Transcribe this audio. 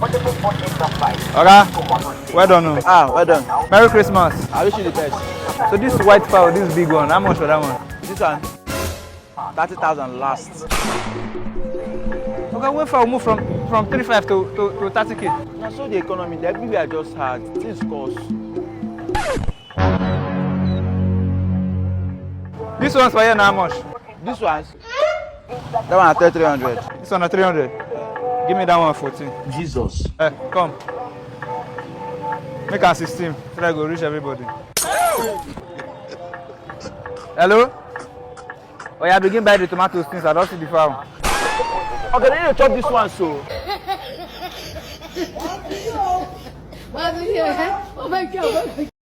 Okay, well done. Oh. Ah, well done. Merry Christmas. I wish you the best. So this white fowl, this big one, how much for that one? This one, 30,000 last. Okay, when fowl move from 35 to 30k? Now, so the economy, the everywhere just hard. Things cost. This one's for you now, how much? This one's, that one at 300. This one at 300. Give me that one 14. Jesus. Come. Make am 16 so that I go reach everybody. Hello? Oh yeah, begin buy the tomatoes since I don't see the fowl. Okay, then you chop this one so. Oh my God.